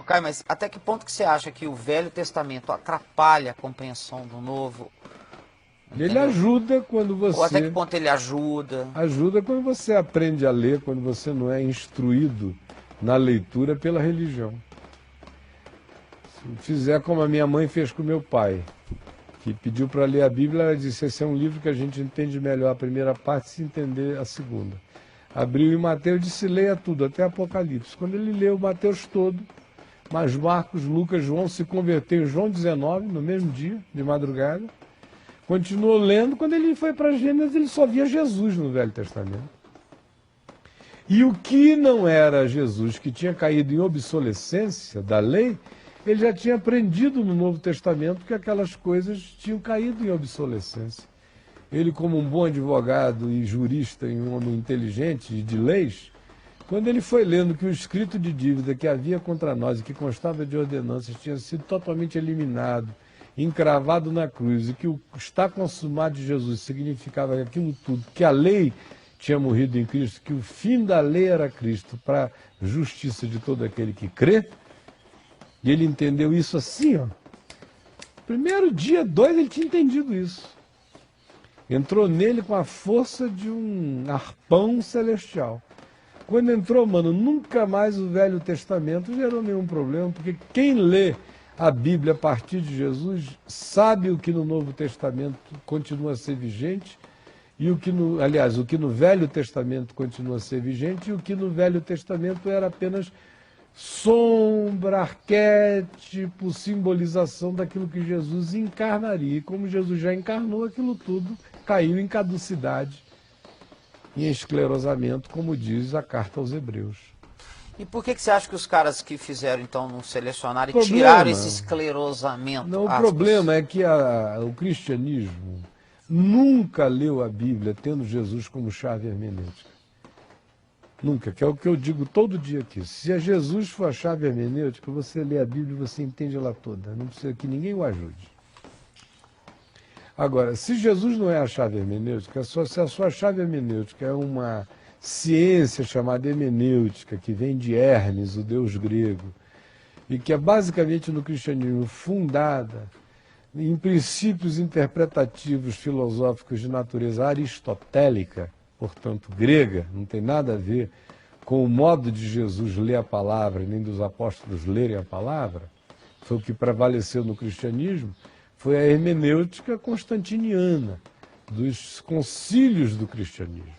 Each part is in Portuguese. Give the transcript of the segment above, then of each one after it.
Caio, mas até que ponto que você acha que o Velho Testamento atrapalha a compreensão do Novo? Ele Entendeu? ajuda quando Ou até que você... ponto ele ajuda? Ajuda quando você aprende a ler, quando você não é instruído na leitura pela religião. Se fizer como a minha mãe fez com meu pai, que pediu para ler a Bíblia, ela disse: esse é um livro que a gente entende melhor a primeira parte se entender a segunda. Abriu em Mateus e disse: leia tudo, até Apocalipse. Quando ele leu Mateus todo, mas Marcos, Lucas, João, se converteu em João 19, no mesmo dia, de madrugada. Continuou lendo, quando ele foi para Gênesis, ele só via Jesus no Velho Testamento. E o que não era Jesus, que tinha caído em obsolescência da lei, ele já tinha aprendido no Novo Testamento que aquelas coisas tinham caído em obsolescência. Ele, como um bom advogado e jurista e um homem inteligente e de leis, quando ele foi lendo que o escrito de dívida que havia contra nós e que constava de ordenanças tinha sido totalmente eliminado, encravado na cruz, e que o está consumado de Jesus significava aquilo tudo, que a lei tinha morrido em Cristo, que o fim da lei era Cristo, para a justiça de todo aquele que crê, e ele entendeu isso assim, ó. Primeiro dia, 2, ele tinha entendido isso. Entrou nele com a força de um arpão celestial. Quando entrou, mano, nunca mais o Velho Testamento gerou nenhum problema, porque quem lê a Bíblia a partir de Jesus sabe o que no Novo Testamento continua a ser vigente, e o que o que no Velho Testamento continua a ser vigente, e o que no Velho Testamento era apenas sombra, arquétipo, simbolização daquilo que Jesus encarnaria. E como Jesus já encarnou, aquilo tudo caiu em caducidade, em esclerosamento, como diz a carta aos Hebreus. E por que você acha que os caras que fizeram, então, não selecionaram e Problema. tiraram esse esclerosamento? Não, o aspas? problema é que o cristianismo nunca leu a Bíblia tendo Jesus como chave hermenêutica. Nunca, que é o que eu digo todo dia aqui. Se a Jesus for a chave hermenêutica, você lê a Bíblia e você entende ela toda. Não precisa que ninguém o ajude. Agora, se Jesus não é a chave hermenêutica, se a sua chave hermenêutica é uma ciência chamada hermenêutica, que vem de Hermes, o deus grego, e que é basicamente no cristianismo fundada em princípios interpretativos filosóficos de natureza aristotélica, portanto grega, não tem nada a ver com o modo de Jesus ler a palavra, nem dos apóstolos lerem a palavra, foi o que prevaleceu no cristianismo, foi a hermenêutica constantiniana, dos concílios do cristianismo,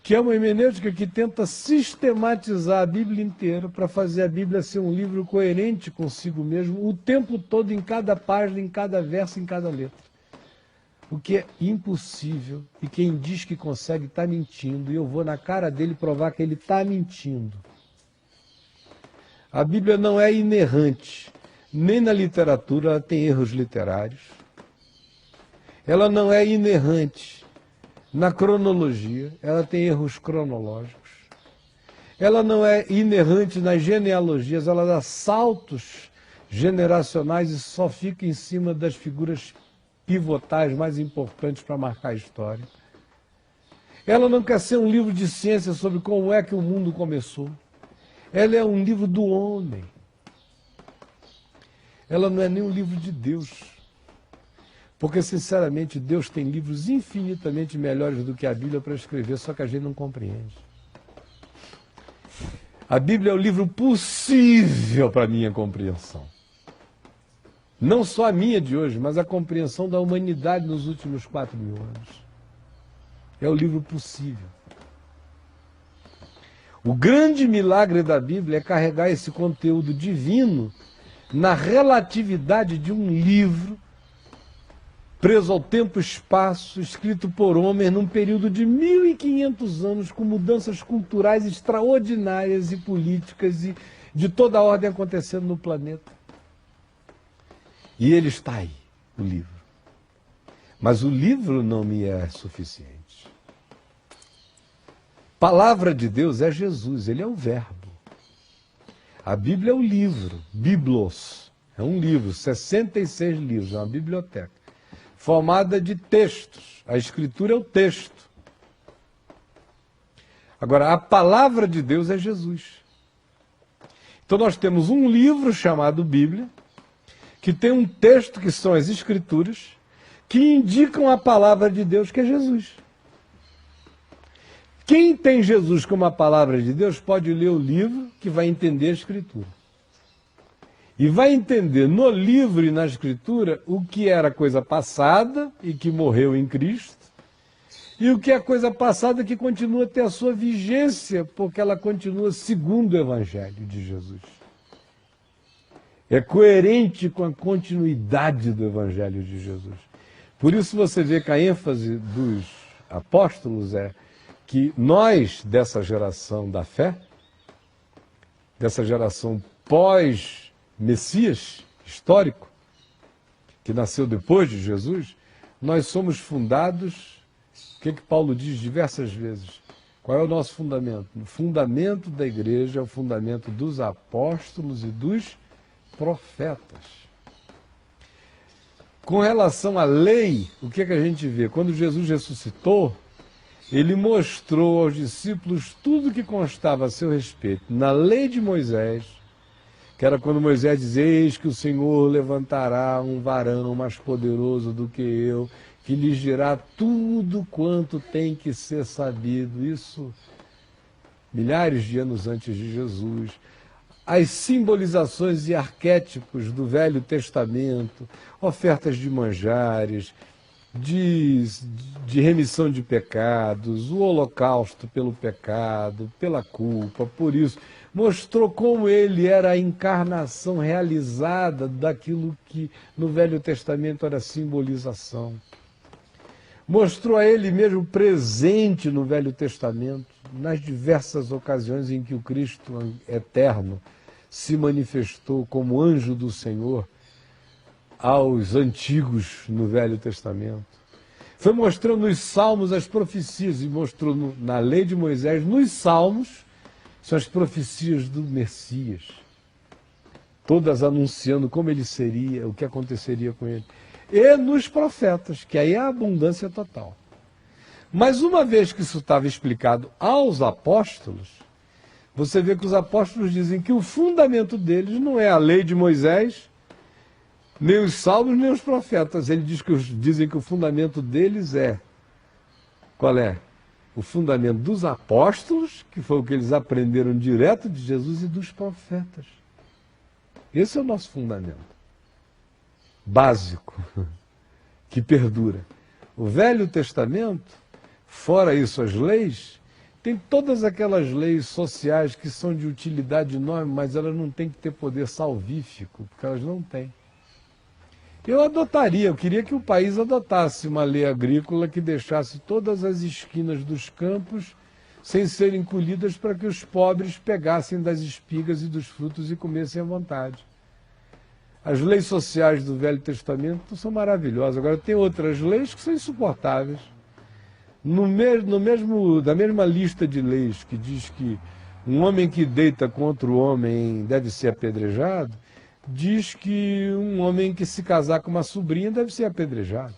que é uma hermenêutica que tenta sistematizar a Bíblia inteira para fazer a Bíblia ser um livro coerente consigo mesmo o tempo todo, em cada página, em cada verso, em cada letra. O que é impossível, e quem diz que consegue está mentindo, e eu vou na cara dele provar que ele está mentindo. A Bíblia não é inerrante, nem na literatura ela tem erros literários, ela não é inerrante na cronologia, ela tem erros cronológicos, ela não é inerrante nas genealogias, ela dá saltos generacionais e só fica em cima das figuras pivotais mais importantes para marcar a história. Ela não quer ser um livro de ciência sobre como é que o mundo começou. Ela é um livro do homem. Ela não é nem um livro de Deus. Porque, sinceramente, Deus tem livros infinitamente melhores do que a Bíblia para escrever, só que a gente não compreende. A Bíblia é o livro possível para a minha compreensão. Não só a minha de hoje, mas a compreensão da humanidade nos últimos 4.000 anos. É o livro possível. O grande milagre da Bíblia é carregar esse conteúdo divino na relatividade de um livro preso ao tempo e espaço, escrito por homens num período de 1.500 anos, com mudanças culturais extraordinárias e políticas e de toda a ordem acontecendo no planeta. E ele está aí, o livro. Mas o livro não me é suficiente. Palavra de Deus é Jesus, ele é o verbo. A Bíblia é o livro, Biblos. É um livro, 66 livros, é uma biblioteca. Formada de textos. A Escritura é o texto. Agora, a palavra de Deus é Jesus. Então nós temos um livro chamado Bíblia, que tem um texto que são as Escrituras, que indicam a palavra de Deus, que é Jesus. Quem tem Jesus como a palavra de Deus pode ler o livro que vai entender a Escritura. E vai entender no livro e na Escritura o que era coisa passada e que morreu em Cristo, e o que é coisa passada que continua a ter a sua vigência, porque ela continua segundo o Evangelho de Jesus. É coerente com a continuidade do Evangelho de Jesus. Por isso você vê que a ênfase dos apóstolos é que nós, dessa geração da fé, dessa geração pós-Messias histórico, que nasceu depois de Jesus, nós somos fundados. O que Paulo diz diversas vezes? Qual é o nosso fundamento? O fundamento da igreja é o fundamento dos apóstolos e dos profetas. Com relação à lei, o que a gente vê? Quando Jesus ressuscitou, ele mostrou aos discípulos tudo que constava a seu respeito na lei de Moisés, que era quando Moisés dizia: eis que o Senhor levantará um varão mais poderoso do que eu, que lhes dirá tudo quanto tem que ser sabido. Isso milhares de anos antes de Jesus. As simbolizações e arquétipos do Velho Testamento, ofertas de manjares, de remissão de pecados, o holocausto pelo pecado, pela culpa, por isso, mostrou como ele era a encarnação realizada daquilo que no Velho Testamento era simbolização. Mostrou a ele mesmo presente no Velho Testamento, nas diversas ocasiões em que o Cristo eterno se manifestou como anjo do Senhor aos antigos no Velho Testamento. Foi mostrando nos Salmos as profecias, e mostrou na lei de Moisés, nos Salmos, são as profecias do Messias, todas anunciando como ele seria, o que aconteceria com ele. E nos profetas, que aí é a abundância total. Mas uma vez que isso estava explicado aos apóstolos, você vê que os apóstolos dizem que o fundamento deles não é a lei de Moisés, nem os salmos, nem os profetas. Eles dizem que o fundamento deles é... Qual é? O fundamento dos apóstolos, que foi o que eles aprenderam direto de Jesus, e dos profetas. Esse é o nosso fundamento básico, que perdura. O Velho Testamento, fora isso as leis, tem todas aquelas leis sociais que são de utilidade enorme, mas elas não têm que ter poder salvífico, porque elas não têm. Eu queria que o país adotasse uma lei agrícola que deixasse todas as esquinas dos campos sem serem colhidas, para que os pobres pegassem das espigas e dos frutos e comessem à vontade. As leis sociais do Velho Testamento são maravilhosas. Agora, tem outras leis que são insuportáveis. Da mesma lista de leis que diz que um homem que deita contra o homem deve ser apedrejado, diz que um homem que se casar com uma sobrinha deve ser apedrejado.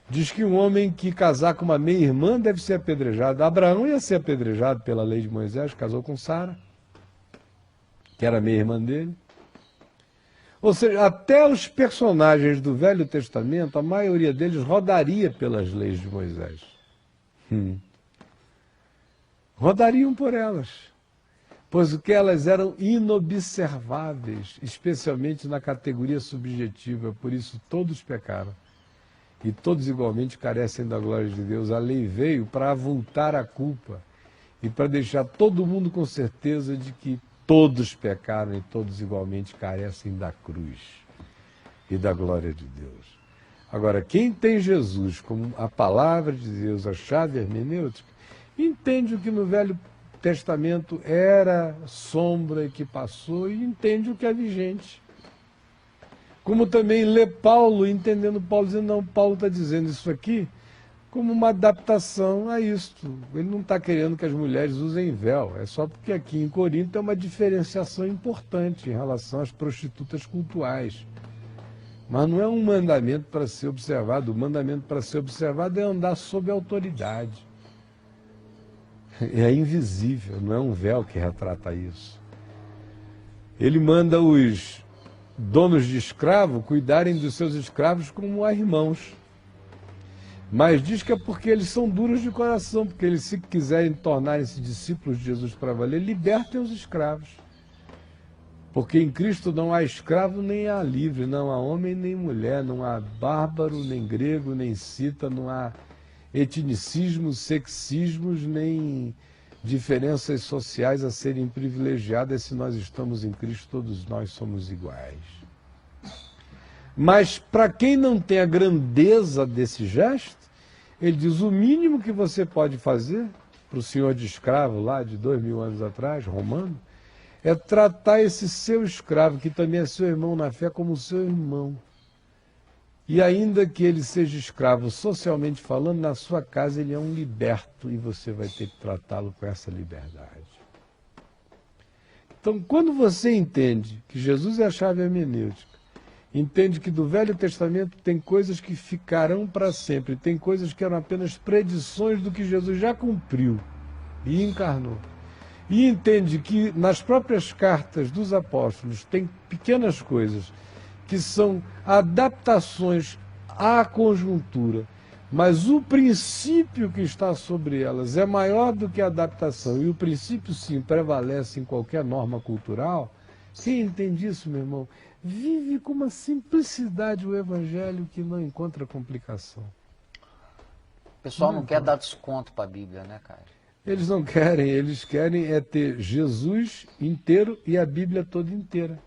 Diz que um homem que casar com uma meia-irmã deve ser apedrejado. Abraão ia ser apedrejado pela lei de Moisés, casou com Sara, que era meia-irmã dele. Ou seja, até os personagens do Velho Testamento, a maioria deles rodaria pelas leis de Moisés. Rodariam por elas, pois o que elas eram inobserváveis, especialmente na categoria subjetiva, por isso todos pecaram. E todos igualmente carecem da glória de Deus. A lei veio para avultar a culpa e para deixar todo mundo com certeza de que todos pecaram e todos igualmente carecem da cruz e da glória de Deus. Agora, quem tem Jesus como a palavra de Deus, a chave hermenêutica, entende o que no Velho Testamento era sombra e que passou, e entende o que é vigente. Como também lê Paulo, entendendo Paulo, dizendo: não, Paulo está dizendo isso aqui como uma adaptação a isto. Ele não está querendo que as mulheres usem véu, é só porque aqui em Corinto é uma diferenciação importante em relação às prostitutas cultuais. Mas não é um mandamento para ser observado. O mandamento para ser observado é andar sob autoridade. É invisível, não é um véu que retrata isso. Ele manda os donos de escravo cuidarem dos seus escravos como a irmãos. Mas diz que é porque eles são duros de coração, porque eles, se quiserem tornarem-se discípulos de Jesus para valer, libertem os escravos. Porque em Cristo não há escravo nem há livre, não há homem nem mulher, não há bárbaro, nem grego, nem cita, não há etnicismos, sexismos, nem diferenças sociais a serem privilegiadas. Se nós estamos em Cristo, todos nós somos iguais. Mas para quem não tem a grandeza desse gesto, ele diz: o mínimo que você pode fazer para o senhor de escravo lá de 2000 anos atrás, romano, é tratar esse seu escravo, que também é seu irmão na fé, como seu irmão. E ainda que ele seja escravo, socialmente falando, na sua casa ele é um liberto e você vai ter que tratá-lo com essa liberdade. Então, quando você entende que Jesus é a chave hermenêutica, entende que do Velho Testamento tem coisas que ficarão para sempre, tem coisas que eram apenas predições do que Jesus já cumpriu e encarnou, e entende que nas próprias cartas dos apóstolos tem pequenas coisas que são adaptações à conjuntura, mas o princípio que está sobre elas é maior do que a adaptação, e o princípio, sim, prevalece em qualquer norma cultural. Quem entende isso, meu irmão, vive com uma simplicidade o Evangelho que não encontra complicação. O pessoal não quer dar desconto para a Bíblia, né, Caio? Eles não querem, eles querem é ter Jesus inteiro e a Bíblia toda inteira.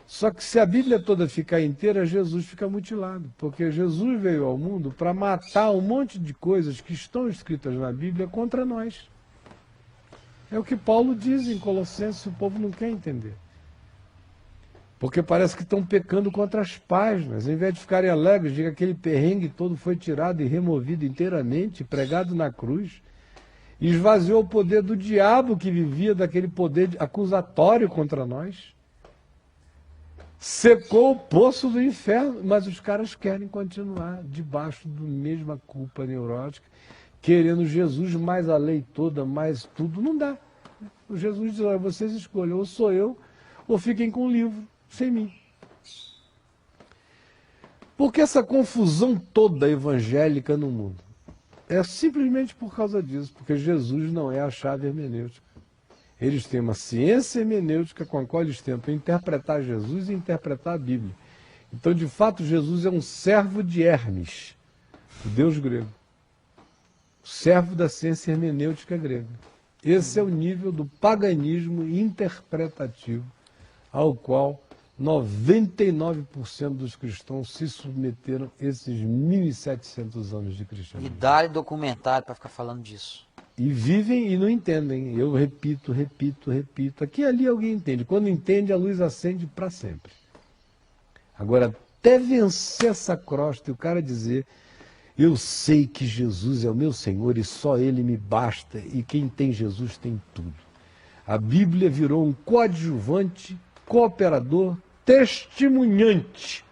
Só que se a Bíblia toda ficar inteira, Jesus fica mutilado, porque Jesus veio ao mundo para matar um monte de coisas que estão escritas na Bíblia contra nós. É o que Paulo diz em Colossenses, o povo não quer entender. Porque parece que estão pecando contra as páginas. Em vez de ficarem alegres de que aquele perrengue todo foi tirado e removido inteiramente, pregado na cruz, esvaziou o poder do diabo que vivia daquele poder acusatório contra nós. Secou o poço do inferno, mas os caras querem continuar debaixo da mesma culpa neurótica, querendo Jesus mais a lei toda, mais tudo. Não dá. O Jesus diz: olha, vocês escolhem, ou sou eu, ou fiquem com o livro, sem mim. Por que essa confusão toda evangélica no mundo? É simplesmente por causa disso, porque Jesus não é a chave hermenêutica. Eles têm uma ciência hermenêutica com a qual eles tentam interpretar Jesus e interpretar a Bíblia. Então, de fato, Jesus é um servo de Hermes, o deus grego. Servo da ciência hermenêutica grega. Esse é o nível do paganismo interpretativo ao qual 99% dos cristãos se submeteram esses 1.700 anos de cristianismo. E dá documentário para ficar falando disso. E vivem e não entendem. Eu repito. Aqui e ali alguém entende. Quando entende, a luz acende para sempre. Agora, até vencer essa crosta e o cara dizer: eu sei que Jesus é o meu Senhor e só Ele me basta, e quem tem Jesus tem tudo. A Bíblia virou um coadjuvante, cooperador, testemunhante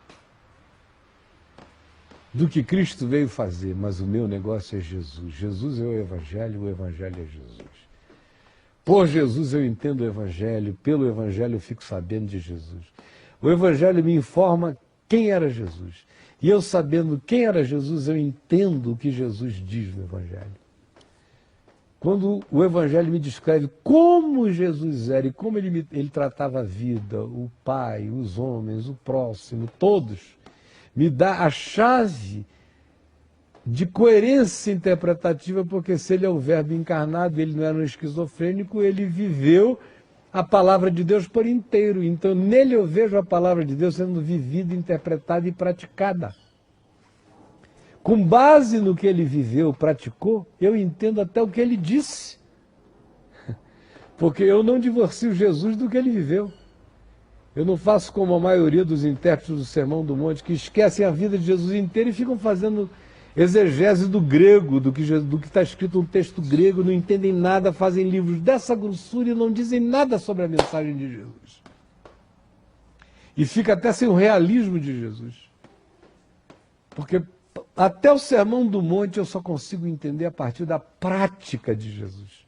do que Cristo veio fazer, mas o meu negócio é Jesus. Jesus é o Evangelho é Jesus. Por Jesus eu entendo o Evangelho, pelo Evangelho eu fico sabendo de Jesus. O Evangelho me informa quem era Jesus. E eu sabendo quem era Jesus, eu entendo o que Jesus diz no Evangelho. Quando o Evangelho me descreve como Jesus era e como ele tratava a vida, o Pai, os homens, o próximo, todos, me dá a chave de coerência interpretativa, porque se ele é o Verbo encarnado, ele não era um esquizofrênico, ele viveu a palavra de Deus por inteiro. Então nele eu vejo a palavra de Deus sendo vivida, interpretada e praticada. Com base no que ele viveu, praticou, eu entendo até o que ele disse. Porque eu não divorcio Jesus do que ele viveu. Eu não faço como a maioria dos intérpretes do Sermão do Monte, que esquecem a vida de Jesus inteira e ficam fazendo exegese do grego, do que está escrito no texto grego, não entendem nada, fazem livros dessa grossura e não dizem nada sobre a mensagem de Jesus. E fica até sem o realismo de Jesus. Porque até o Sermão do Monte eu só consigo entender a partir da prática de Jesus.